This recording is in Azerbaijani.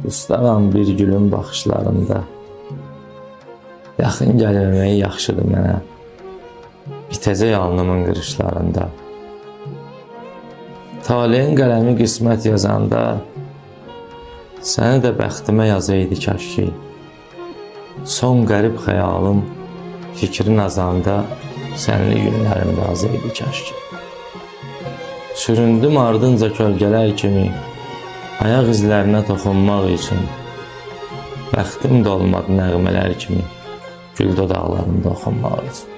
Ustaram bir gülün baxışlarında. Yaxın gəlməyi yaxşıdır mənə. Bitəcək alnımın qırışlarında. Taleyin qələmi qismət yazanda, səni də bəxtimə yazaydı kaş ki. Son qərib xəyalım, fikrin azanda, sənli günlərimdə azaydı kaş ki. Süründüm ardınca kölgələr kimi, ayaq izlərinə toxunmaq üçün. Bəxtim də olmadı nəğmələr kimi, gül dodaqlarında oxunmaq üçün.